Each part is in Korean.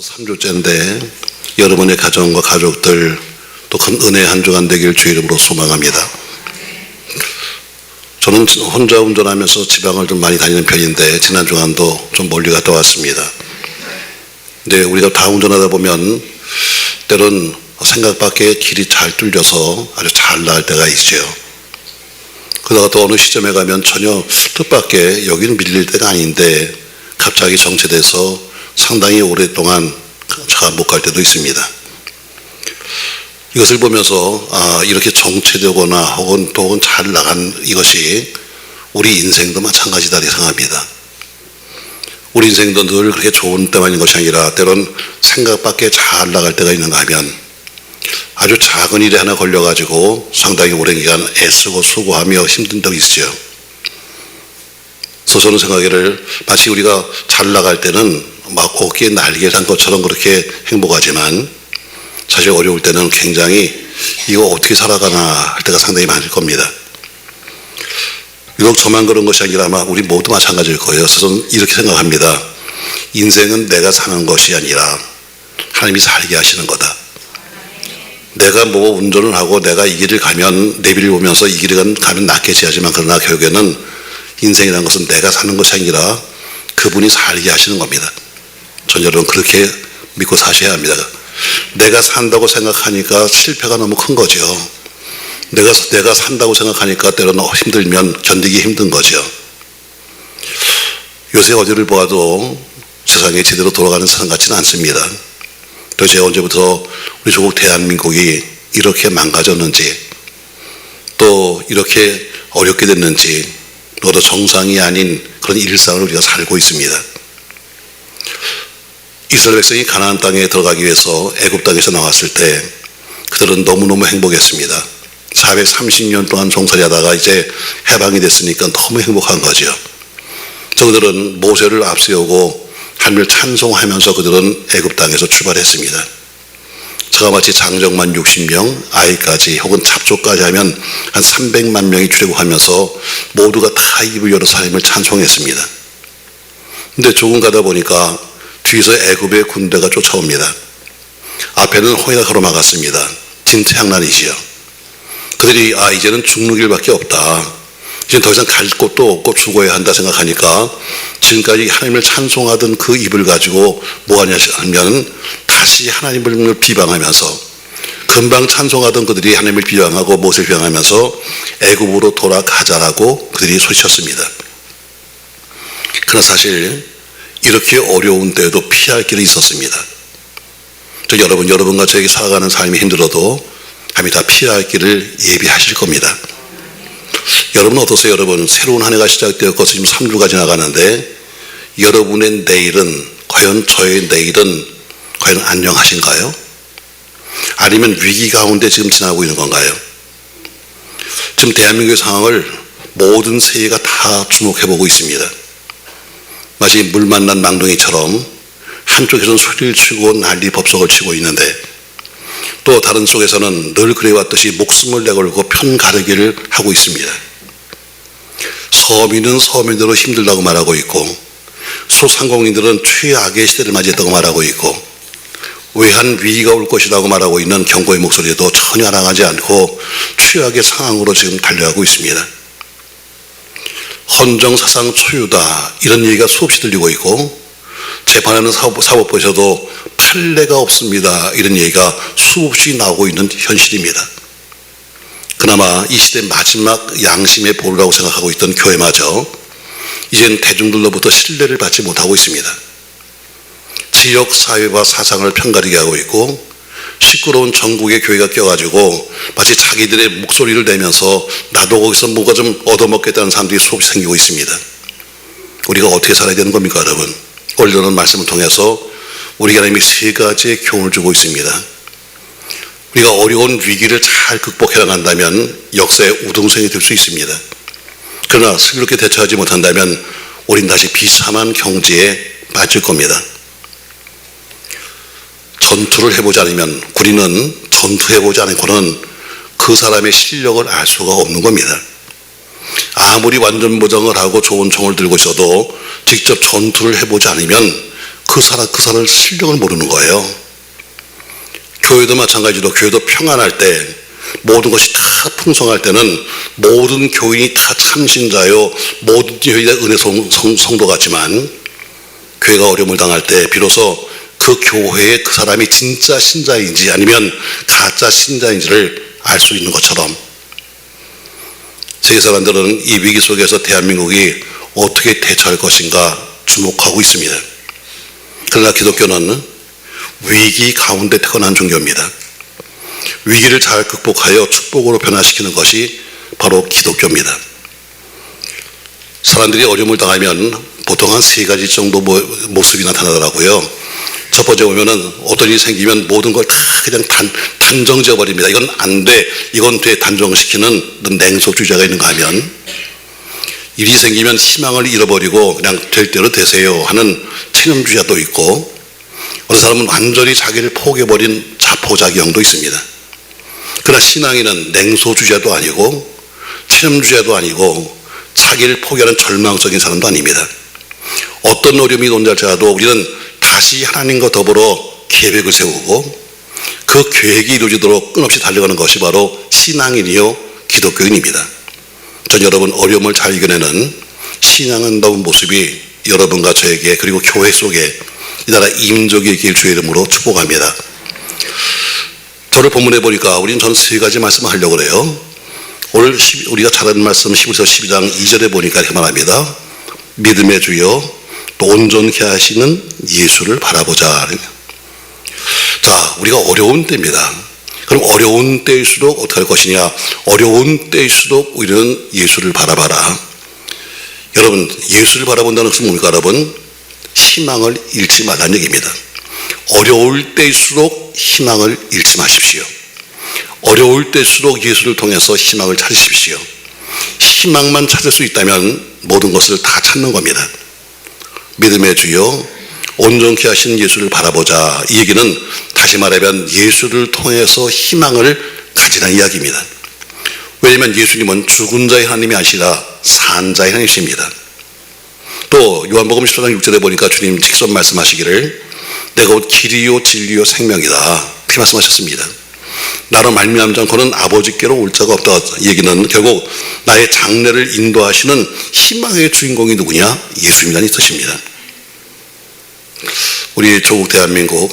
3주째인데 여러분의 가정과 가족들 또 큰 은혜의 한 주간 되길 주 이름으로 소망합니다. 저는 혼자 운전하면서 지방을 좀 많이 다니는 편인데 지난 주간도 좀 멀리 갔다 왔습니다. 근데 우리가 다 운전하다 보면 때론 생각 밖에 길이 잘 뚫려서 아주 잘 나갈 때가 있죠. 그러다가 또 어느 시점에 가면 전혀 뜻밖의 여기는 밀릴 때가 아닌데 갑자기 정체돼서 상당히 오랫동안 차가 못 갈 때도 있습니다. 이것을 보면서 이렇게 정체되거나 혹은 잘 나간 이것이 우리 인생도 마찬가지다 이렇게 생각합니다. 우리 인생도 늘 그렇게 좋은 때만 있는 것이 아니라 때론 생각 밖에 잘 나갈 때가 있는가 하면 아주 작은 일에 하나 걸려가지고 상당히 오랜 기간 애쓰고 수고하며 힘든 적이 있죠. 그래서 저는 생각하기를 마치 우리가 잘 나갈 때는 막 어깨에 날개 단 것처럼 그렇게 행복하지만 사실 어려울 때는 굉장히 이거 어떻게 살아가나 할 때가 상당히 많을 겁니다. 비록 저만 그런 것이 아니라 아마 우리 모두 마찬가지일 거예요. 그래서 저는 이렇게 생각합니다. 인생은 내가 사는 것이 아니라 하나님이 살게 하시는 거다. 내가 뭐 운전을 하고 내가 이 길을 가면 내비를 보면서 이 길을 가면 낫겠지 하지만 그러나 결국에는 인생이라는 것은 내가 사는 것이 아니라 그분이 살게 하시는 겁니다. 전 여러분 그렇게 믿고 사셔야 합니다. 내가 산다고 생각하니까 실패가 너무 큰 거죠. 내가 산다고 생각하니까 때로는 힘들면 견디기 힘든 거죠. 요새 어디를 보아도 세상이 제대로 돌아가는 세상 같지는 않습니다. 도대체 언제부터 우리 조국 대한민국이 이렇게 망가졌는지 또 이렇게 어렵게 됐는지 또 정상이 아닌 그런 일상을 우리가 살고 있습니다. 이스라엘 백성이 가나안 땅에 들어가기 위해서 애굽 땅에서 나왔을 때 그들은 너무너무 행복했습니다. 430년 동안 종살이하다가 이제 해방이 됐으니까 너무 행복한 거죠. 그들은 모세를 앞세우고 하나님을 찬송하면서 그들은 애굽 땅에서 출발했습니다. 저같이 장정만 60명, 아이까지 혹은 잡초까지 하면 한 300만 명이 출애굽하면서 모두가 다 입을 열어서 하나님을 찬송했습니다. 근데 조금 가다 보니까 뒤에서 애굽의 군대가 쫓아옵니다. 앞에는 호위가 가로막았습니다. 진퇴양난이지요. 그들이 이제는 죽는 길밖에 없다. 이제 더 이상 갈 곳도 없고 죽어야 한다 생각하니까 지금까지 하나님을 찬송하던 그 입을 가지고 뭐 하냐 하면 다시 하나님을 비방하면서 금방 찬송하던 그들이 하나님을 비방하고 모세를 비방하면서 애굽으로 돌아가자라고 그들이 소리쳤습니다. 그러나 사실 이렇게 어려운 때에도 피할 길이 있었습니다. 여러분과 저에게 살아가는 삶이 힘들어도 하나님이 다 피할 길을 예비하실 겁니다. 여러분은 어떠세요? 여러분 새로운 한 해가 시작되었고 지금 3주가 지나가는데 여러분의 내일은 과연 저의 내일은 과연 안녕하신가요? 아니면 위기 가운데 지금 지나고 있는 건가요? 지금 대한민국의 상황을 모든 세계가 다 주목해보고 있습니다. 마치 물 만난 망둥이처럼 한쪽에서는 소리를 치고 난리 법석을 치고 있는데 또 다른 쪽에서는 늘 그래왔듯이 목숨을 내걸고 편 가르기를 하고 있습니다. 서민은 서민대로 힘들다고 말하고 있고 소상공인들은 최악의 시대를 맞이했다고 말하고 있고 외환 위기가 올 것이라고 말하고 있는 경고의 목소리도 전혀 나가지 않고 최악의 상황으로 지금 달려가고 있습니다. 헌정사상 초유다 이런 얘기가 수없이 들리고 있고 재판하는 사법부에서도 판례가 없습니다 이런 얘기가 수없이 나오고 있는 현실입니다. 그나마 이 시대 마지막 양심의 보루라고 생각하고 있던 교회마저 이젠 대중들로부터 신뢰를 받지 못하고 있습니다. 지역사회와 사상을 편가르게 하고 있고 시끄러운 전국의 교회가 껴가지고 마치 자기들의 목소리를 내면서 나도 거기서 뭐가 좀 얻어먹겠다는 사람들이 수없이 생기고 있습니다. 우리가 어떻게 살아야 되는 겁니까 여러분? 오늘은 말씀을 통해서 우리가 하나님이 세 가지의 교훈을 주고 있습니다. 우리가 어려운 위기를 잘 극복해 나간다면 역사의 우등생이 될 수 있습니다. 그러나 슬기롭게 대처하지 못한다면 우린 다시 비참한 경지에 빠질 겁니다. 전투를 해보지 않으면 군인은 전투해보지 않고는 그 사람의 실력을 알 수가 없는 겁니다. 아무리 완전 무장을 하고 좋은 총을 들고 있어도 직접 전투를 해보지 않으면 그 사람의 실력을 모르는 거예요. 교회도 마찬가지로 교회도 평안할 때, 모든 것이 다 풍성할 때는 모든 교인이 다 참신자요, 모든 교인이 다 은혜 성도 같지만, 교회가 어려움을 당할 때 비로소 그 교회에 그 사람이 진짜 신자인지 아니면 가짜 신자인지를 알 수 있는 것처럼, 세계 사람들은 이 위기 속에서 대한민국이 어떻게 대처할 것인가 주목하고 있습니다. 그러나 기독교는 위기 가운데 태어난 종교입니다. 위기를 잘 극복하여 축복으로 변화시키는 것이 바로 기독교입니다. 사람들이 어려움을 당하면 보통 한 세 가지 정도 모습이 나타나더라고요. 첫 번째 보면은 어떤 일이 생기면 모든 걸 다 그냥 단정지어 버립니다. 이건 안 돼, 이건 돼 단정시키는 냉소주의자가 있는가 하면, 일이 생기면 희망을 잃어버리고 그냥 될 대로 되세요 하는 체념주의자도 있고, 어떤 사람은 완전히 자기를 포기해버린 자포자기형도 있습니다. 그러나 신앙인은 냉소주의자도 아니고 체념주의자도 아니고 자기를 포기하는 절망적인 사람도 아닙니다. 어떤 어려움이 논할지라도 우리는 다시 하나님과 더불어 계획을 세우고 그 계획이 이루어지도록 끊임없이 달려가는 것이 바로 신앙인이요 기독교인입니다. 전 여러분 어려움을 잘 이겨내는 신앙한다운 모습이 여러분과 저에게 그리고 교회 속에 이 나라 이민족이 있길 주의 이름으로 축복합니다. 저를 본문해 보니까 우리는 전 세 가지 말씀을 하려고 그래요. 오늘 우리가 잘 아는 말씀 11서 12장 2절에 보니까 이렇게 말합니다. 믿음의 주여 또 온전케 하시는 예수를 바라보자. 자, 우리가 어려운 때입니다. 그럼 어려운 때일수록 어떻게 할 것이냐? 어려운 때일수록 우리는 예수를 바라봐라. 여러분, 예수를 바라본다는 것은 뭡니까 여러분? 희망을 잃지 말라는 얘기입니다. 어려울 때일수록 희망을 잃지 마십시오. 어려울 때일수록 예수를 통해서 희망을 찾으십시오. 희망만 찾을 수 있다면 모든 것을 다 찾는 겁니다. 믿음의 주여 온전케 하신 예수를 바라보자. 이 얘기는 다시 말하면 예수를 통해서 희망을 가지라는 이야기입니다. 왜냐하면 예수님은 죽은 자의 하나님이 아니라 산 자의 하나님이십니다. 또 요한복음 14장 6절에 보니까 주님 직접 말씀하시기를 내가 곧 길이요 진리요 생명이다 그렇게 말씀하셨습니다. 나로 말미암지 않고는 아버지께로 올 자가 없다. 얘기는 결국 나의 장래를 인도하시는 희망의 주인공이 누구냐? 예수님이라는 뜻입니다. 우리 조국 대한민국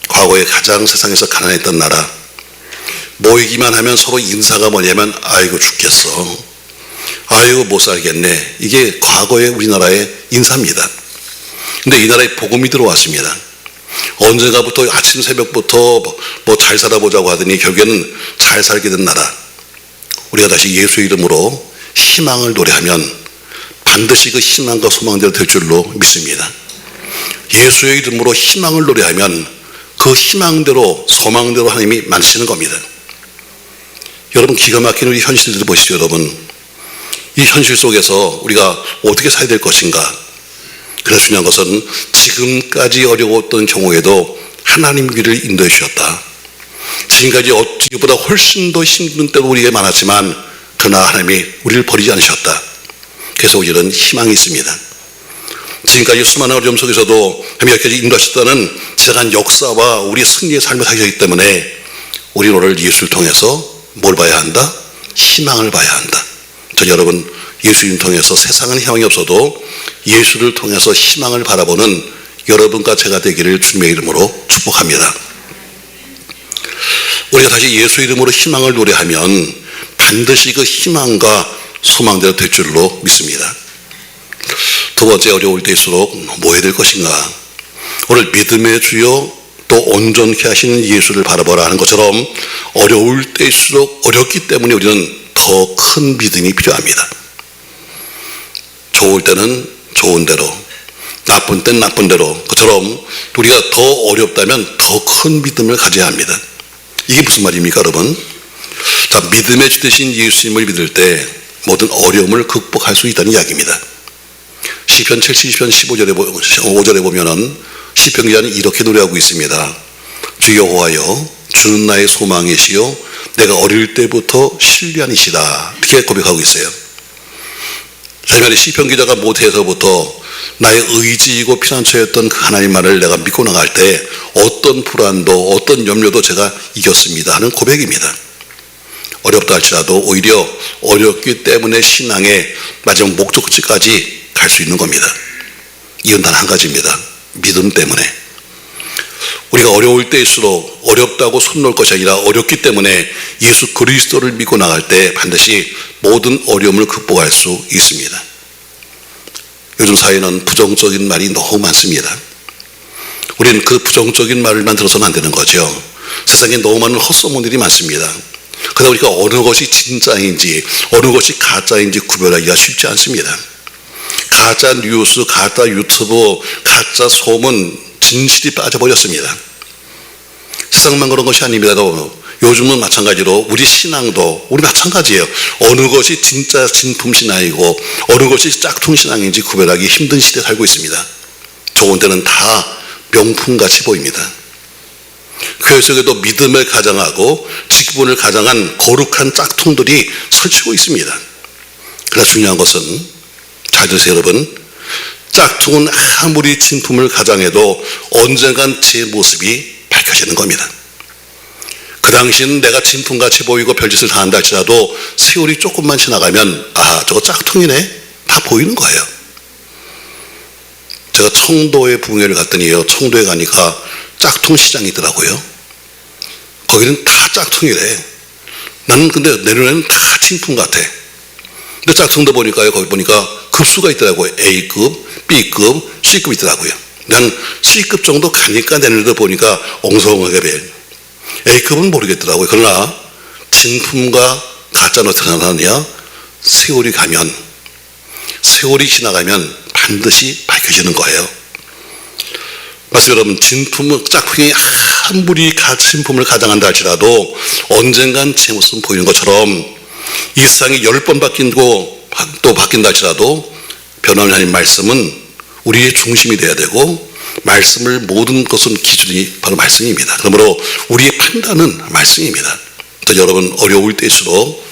과거에 가장 세상에서 가난했던 나라, 모이기만 하면 서로 인사가 뭐냐면 아이고 죽겠어, 아이고 못 살겠네, 이게 과거의 우리나라의 인사입니다. 근데 이 나라에 복음이 들어왔습니다. 언젠가부터 아침 새벽부터 뭐 잘 살아보자고 하더니 결국에는 잘 살게 된 나라. 우리가 다시 예수의 이름으로 희망을 노래하면 반드시 그 희망과 소망대로 될 줄로 믿습니다. 예수의 이름으로 희망을 노래하면 그 희망대로 소망대로 하나님이 만드시는 겁니다. 여러분, 기가 막힌 우리 현실들을 보시죠. 여러분, 이 현실 속에서 우리가 어떻게 살아야 될 것인가. 그래서 중요한 것은 지금까지 어려웠던 경우에도 하나님 길을 인도해 주셨다. 지금까지 어떻게보다 훨씬 더 힘든 때도 우리에게 많았지만 그러나 하나님이 우리를 버리지 않으셨다. 그래서 우리는 희망이 있습니다. 지금까지 수많은 어려움 속에서도 하나님이 여기까지 인도하셨다는 지나간 역사와 우리의 승리의 삶을 살기 때문에 우리는 오늘 예수를 통해서 뭘 봐야 한다? 희망을 봐야 한다. 저 여러분, 예수님 통해서 세상은 희망이 없어도 예수를 통해서 희망을 바라보는 여러분과 제가 되기를 주님의 이름으로 축복합니다. 우리가 다시 예수 이름으로 희망을 노래하면 반드시 그 희망과 소망대로 될 줄로 믿습니다. 두 번째, 어려울 때일수록 뭐 해야 될 것인가? 오늘 믿음의 주여 또 온전케 하시는 예수를 바라보라 하는 것처럼 어려울 때일수록 어렵기 때문에 우리는 더 큰 믿음이 필요합니다. 좋을 때는 좋은 대로, 나쁜 때는 나쁜 대로, 그처럼 우리가 더 어렵다면 더 큰 믿음을 가져야 합니다. 이게 무슨 말입니까 여러분? 자, 믿음의 주 되신 예수님을 믿을 때 모든 어려움을 극복할 수 있다는 이야기입니다. 시편 70편 5절에 보면은 시편 기자는 이렇게 노래하고 있습니다. 주 여호와여, 주는 나의 소망이시요 내가 어릴 때부터 신뢰하니시다. 이렇게 고백하고 있어요. 사실 시편 기자가 모태에서부터 나의 의지이고 피난처였던 그 하나님만을 내가 믿고 나갈 때 어떤 불안도 어떤 염려도 제가 이겼습니다 하는 고백입니다. 어렵다 할지라도 오히려 어렵기 때문에 신앙의 마지막 목적지까지 갈 수 있는 겁니다. 이건 단 한 가지입니다. 믿음 때문에. 우리가 어려울 때일수록 어렵다고 손 놓을 것이 아니라 어렵기 때문에 예수 그리스도를 믿고 나갈 때 반드시 모든 어려움을 극복할 수 있습니다. 요즘 사회는 부정적인 말이 너무 많습니다. 우리는 그 부정적인 말만 들어서는 안 되는 거죠. 세상에 너무 많은 헛소문들이 많습니다. 그러다 보니까 어느 것이 진짜인지 어느 것이 가짜인지 구별하기가 쉽지 않습니다. 가짜 뉴스, 가짜 유튜브, 가짜 소문, 진실이 빠져버렸습니다. 세상만 그런 것이 아닙니다. 요즘은 마찬가지로 우리 신앙도 우리 마찬가지예요. 어느 것이 진짜 진품 신앙이고 어느 것이 짝퉁 신앙인지 구별하기 힘든 시대에 살고 있습니다. 좋은 때는 다 명품같이 보입니다. 교회 속에도 믿음을 가장하고 직분을 가장한 거룩한 짝퉁들이 설치고 있습니다. 그러나 중요한 것은 잘 들으세요 여러분. 짝퉁은 아무리 진품을 가장해도 언젠간 제 모습이 밝혀지는 겁니다. 그 당시는 내가 진품같이 보이고 별짓을 다 한다 할지라도 세월이 조금만 지나가면 아 저거 짝퉁이네 다 보이는 거예요. 제가 청도에 부흥회를 갔더니요 청도에 가니까 짝퉁 시장이 있더라고요. 거기는 다 짝퉁이래. 나는 근데 내 눈에는 다 진품 같아. 근데 짝퉁도 보니까요 거기 보니까 급수가 있더라고요. A급, B급, C급 있더라고요. 난 C급 정도 가니까 내 눈에도 보니까 엉성하게 배. A급은 모르겠더라고요. 그러나 진품과 가짜는 어떻게 나타나냐? 세월이 가면, 세월이 지나가면 반드시 밝혀지는 거예요. 맞습니다. 여러분, 진품은 짝퉁이 아무리 진품을 가장한다 할지라도 언젠간 제 모습은 보이는 것처럼 이 세상이 10번 바뀌고 또 바뀐다 할지라도 변함이 아닌 말씀은 우리의 중심이 돼야 되고 말씀을 모든 것은 기준이 바로 말씀입니다. 그러므로 우리의 판단은 말씀입니다. 그래서 여러분 어려울 때일수록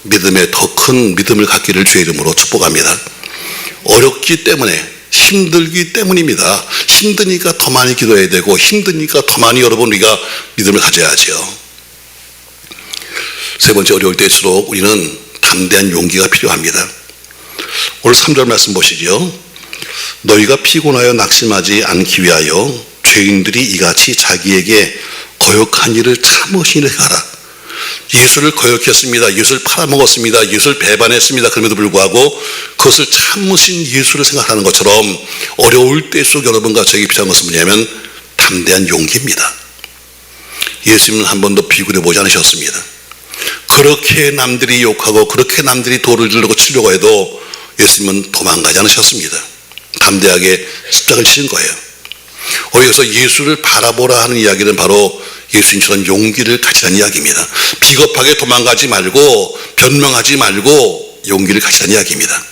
믿음에 더 큰 믿음을 갖기를 주의 이름으로 축복합니다. 어렵기 때문에 힘들기 때문입니다. 힘드니까 더 많이 기도해야 되고 힘드니까 더 많이 여러분 우리가 믿음을 가져야죠. 세 번째 어려울 때일수록 우리는 담대한 용기가 필요합니다. 오늘 3절 말씀 보시죠. 너희가 피곤하여 낙심하지 않기 위하여 죄인들이 이같이 자기에게 거역한 일을 참으시는 가라. 예수를 거역했습니다. 예수를 팔아먹었습니다. 예수를 배반했습니다. 그럼에도 불구하고 그것을 참으신 예수를 생각하는 것처럼 어려울 때일수록 여러분과 저에게 필요한 것은 뭐냐면 담대한 용기입니다. 예수님은 한 번도 비굴해보지 않으셨습니다. 그렇게 남들이 욕하고 그렇게 남들이 돌을 들고 치려고 해도 예수님은 도망가지 않으셨습니다. 담대하게 십자가를 치는 거예요. 여기서 예수를 바라보라 하는 이야기는 바로 예수님처럼 용기를 가지라는 이야기입니다. 비겁하게 도망가지 말고 변명하지 말고 용기를 가지라는 이야기입니다.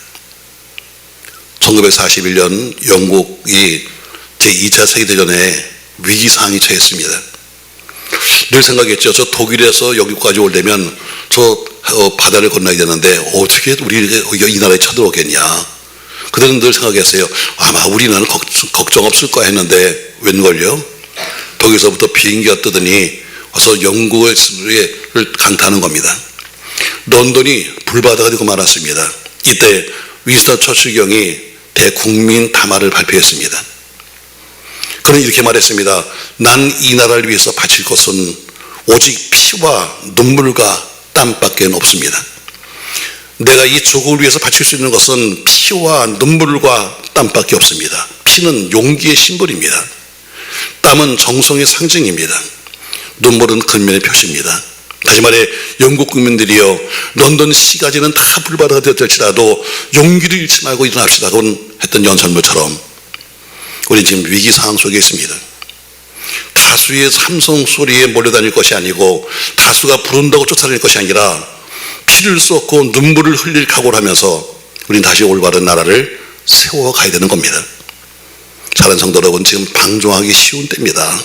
1941년 영국이 제2차 세계대전에 위기상황이 처했습니다. 늘 생각했죠. 저 독일에서 여기까지 오려면 저 바다를 건너야 되는데 어떻게 우리가 이 나라에 쳐들어오겠냐. 그들은 늘 생각했어요. 아마 우리는 걱정 없을 거야 했는데 웬걸요? 거기서부터 비행기가 뜨더니 와서 영국을 강타하는 겁니다. 런던이 불바다가 되고 말았습니다. 이때 윈스턴 처칠경이 대국민 담화를 발표했습니다. 그는 이렇게 말했습니다. 난 이 나라를 위해서 바칠 것은 오직 피와 눈물과 땀밖에 없습니다. 내가 이 조국을 위해서 바칠 수 있는 것은 피와 눈물과 땀밖에 없습니다. 피는 용기의 심벌입니다. 땀은 정성의 상징입니다. 눈물은 근면의 표시입니다. 다시 말해 영국 국민들이요 런던 시가지는 다 불바다가 되었을지라도 용기를 잃지 말고 일어납시다고 했던 연설문처럼 우리는 지금 위기 상황 속에 있습니다. 다수의 삼성 소리에 몰려다닐 것이 아니고 다수가 부른다고 쫓아다닐 것이 아니라 피를 쏟고 눈물을 흘릴 각오를 하면서 우리는 다시 올바른 나라를 세워가야 되는 겁니다. 사랑하는 성도 여러분, 지금 방종하기 쉬운 때입니다.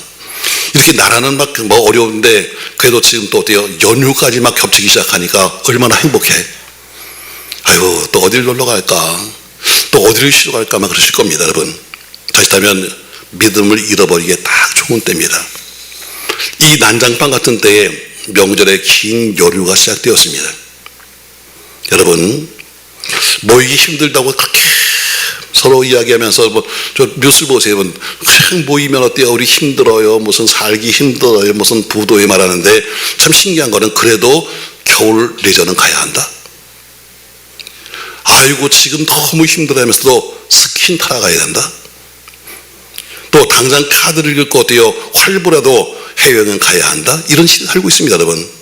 이렇게 나라는 막 어려운데 그래도 지금 또 어때요? 연휴까지 막 겹치기 시작하니까 얼마나 행복해. 아유 또 어딜 놀러 갈까? 또 어디를 쉬러 갈까 아마 그러실 겁니다, 여러분. 그렇다면 믿음을 잃어버리기에 딱 좋은 때입니다. 이 난장판 같은 때에 명절에 긴 요류가 시작되었습니다. 여러분, 모이기 힘들다고 그렇게 서로 이야기하면서 저 뉴스 보세요. 그냥 모이면 어때요? 우리 힘들어요. 무슨 살기 힘들어요. 무슨 부도에 말하는데 참 신기한 거는 그래도 겨울 레저는 가야 한다. 아이고 지금 너무 힘들어하면서도 스킨 타러 가야 된다. 또 당장 카드를 긁고 어때요? 활보라도 해외여행 가야 한다. 이런 시대에 살고 있습니다, 여러분.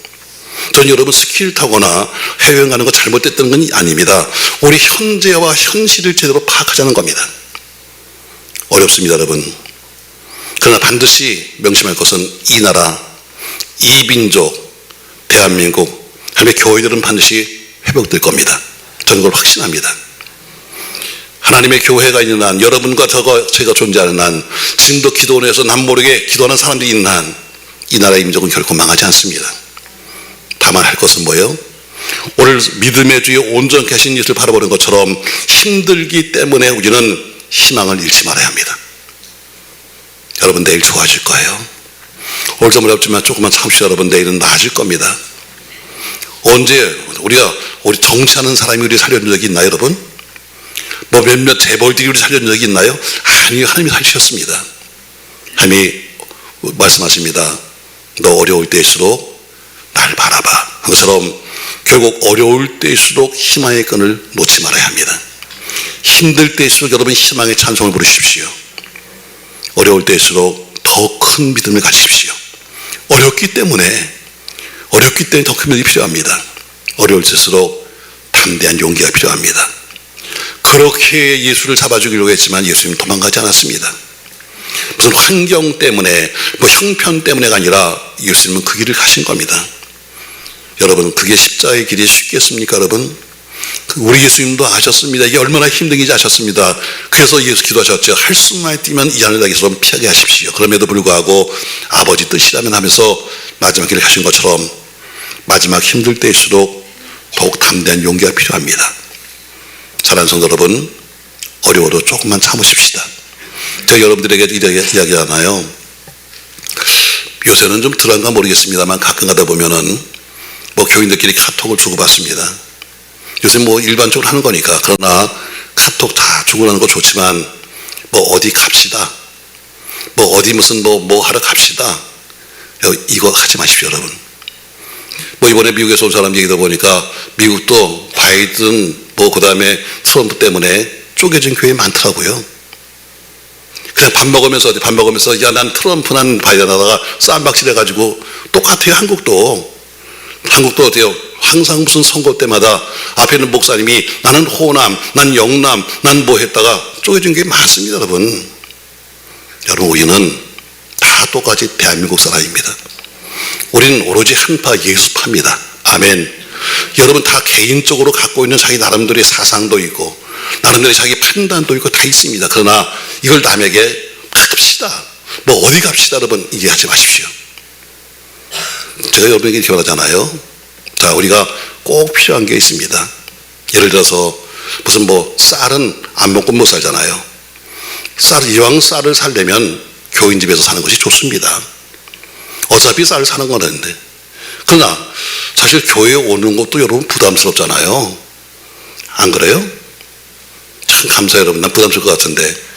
저는 여러분 스키를 타거나 해외여행 가는 거 잘못됐다는 건 아닙니다. 우리 현재와 현실을 제대로 파악하자는 겁니다. 어렵습니다, 여러분. 그러나 반드시 명심할 것은 이 나라, 이 민족, 대한민국, 하나님의 교회들은 반드시 회복될 겁니다. 저는 그걸 확신합니다. 하나님의 교회가 있는 한, 여러분과 제가 존재하는 한, 지금도 기도원에서 남 모르게 기도하는 사람들이 있는 한, 이 나라의 민족은 결코 망하지 않습니다. 다만 할 것은 뭐예요? 오늘 믿음의 주에 온전케 하신 예수를 바라보는 것처럼 힘들기 때문에 우리는 희망을 잃지 말아야 합니다. 여러분 내일 좋아질 거예요. 오늘 좀 어렵지만 조금만 참으시죠. 여러분 내일은 나아질 겁니다. 언제 우리 정치하는 사람이 우리 살려준 적이 있나요, 여러분? 뭐 몇몇 재벌들이 우리 살려준 적이 있나요? 아니요, 하나님이 살리셨습니다. 하나님이 말씀하십니다. 너 어려울 때일수록 날 바라봐. 한 것처럼 결국 어려울 때일수록 희망의 끈을 놓지 말아야 합니다. 힘들 때일수록 여러분 희망의 찬송을 부르십시오. 어려울 때일수록 더 큰 믿음을 가지십시오. 어렵기 때문에 더 큰 믿음이 필요합니다. 어려울 때일수록 담대한 용기가 필요합니다. 그렇게 예수를 잡아주기로 했지만 예수님 도망가지 않았습니다. 무슨 환경 때문에 뭐 형편 때문에가 아니라 예수님은 그 길을 가신 겁니다. 여러분 그게 십자가의 길이 쉽겠습니까, 여러분? 우리 예수님도 아셨습니다. 이게 얼마나 힘든 일인지 아셨습니다. 그래서 예수 기도하셨죠. 할 수만 뛰면 이 하늘 나기처럼 피하게 하십시오. 그럼에도 불구하고 아버지 뜻이라면 하면서 마지막 길을 가신 것처럼 마지막 힘들 때일수록 더욱 담대한 용기가 필요합니다. 사랑하는 성도 여러분, 어려워도 조금만 참으십시다. 제가 여러분들에게 이야기하나요? 요새는 좀 들어간가 모르겠습니다만 가끔 가다 보면은 뭐 교인들끼리 카톡을 주고받습니다. 요새 뭐 일반적으로 하는 거니까. 그러나 카톡 다 주고받는 거 좋지만 뭐 어디 갑시다. 뭐 어디 무슨 뭐 하러 갑시다. 이거 하지 마십시오, 여러분. 뭐 이번에 미국에서 온 사람 얘기다 보니까 미국도 바이든 뭐 그 다음에 트럼프 때문에 쪼개진 교회 많더라고요. 그냥 밥 먹으면서 야 난 트럼프 난 바이든 하다가 쌈박질 해가지고 똑같아요. 한국도 어때요? 항상 무슨 선거 때마다 앞에 있는 목사님이 나는 호남, 난 영남, 난 뭐 했다가 쪼개진 게 많습니다, 여러분. 여러분 우리는 다 똑같이 대한민국 사람입니다. 우리는 오로지 한파 예수파입니다. 아멘. 여러분 다 개인적으로 갖고 있는 자기 나름대로의 사상도 있고 나름대로 자기 판단도 있고 다 있습니다. 그러나 이걸 남에게 갑시다. 뭐 어디 갑시다, 여러분 이해하지 마십시오. 제가 여러분에게 기원하잖아요. 자, 우리가 꼭 필요한 게 있습니다. 예를 들어서 무슨 뭐 쌀은 안 먹고 못 살잖아요. 이왕 쌀을 살려면 교인 집에서 사는 것이 좋습니다. 어차피 쌀을 사는 거는데. 그러나 사실 교회에 오는 것도 여러분 부담스럽잖아요. 안 그래요? 참 감사해요, 여러분. 난 부담스러울 것 같은데.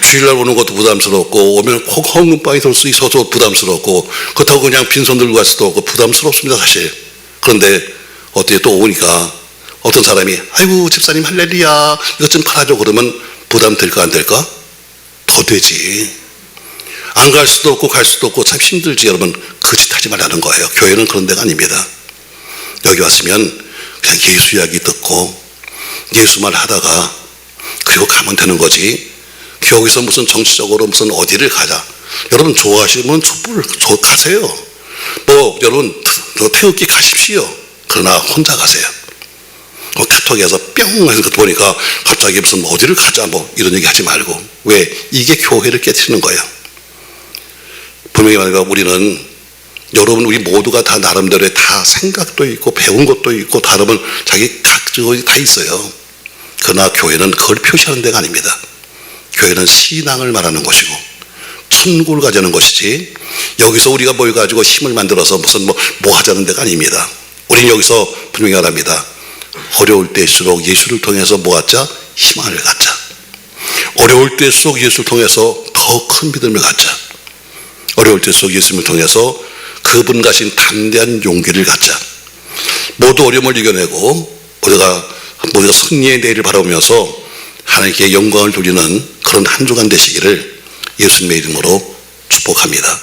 주일날 오는 것도 부담스럽고 오면 꼭 헌금방에 돌 수 있어서 부담스럽고 그렇다고 그냥 빈손 들고 갈 수도 없고 부담스럽습니다, 사실. 그런데 어떻게 또 오니까 어떤 사람이 아이고 집사님 할렐루야 이것 좀 팔아줘 그러면 부담 될까 안 될까? 더 되지. 안 갈 수도 없고 갈 수도 없고 참 힘들지. 여러분 그 짓 하지 말라는 거예요. 교회는 그런 데가 아닙니다. 여기 왔으면 그냥 예수 이야기 듣고 예수 말 하다가 그리고 가면 되는 거지. 여기서 무슨 정치적으로 무슨 어디를 가자. 여러분 좋아하시면 촛불 가세요. 뭐 여러분 태극기 가십시오. 그러나 혼자 가세요. 카톡에서 뿅 해서 보니까 갑자기 무슨 어디를 가자 뭐 이런 얘기 하지 말고. 왜? 이게 교회를 깨트리는 거예요. 분명히 말하면 우리는 여러분 우리 모두가 다 나름대로의 다 생각도 있고 배운 것도 있고 다름은 자기 각적이 다 있어요. 그러나 교회는 그걸 표시하는 데가 아닙니다. 교회는 신앙을 말하는 곳이고 천국을 가자는 것이지, 여기서 우리가 모여가지고 힘을 만들어서 무슨 뭐 하자는 데가 아닙니다. 우리는 여기서 분명히 말합니다. 어려울 때일수록 예수를 통해서 뭐 갖자? 희망을 갖자. 어려울 때일수록 예수를 통해서 더 큰 믿음을 갖자. 어려울 때일수록 예수님을 통해서 그분 가신 담대한 용기를 갖자. 모두 어려움을 이겨내고 모두가 승리의 내일을 바라보면서 하나님께 영광을 돌리는 그런 한 주간 되시기를 예수님의 이름으로 축복합니다.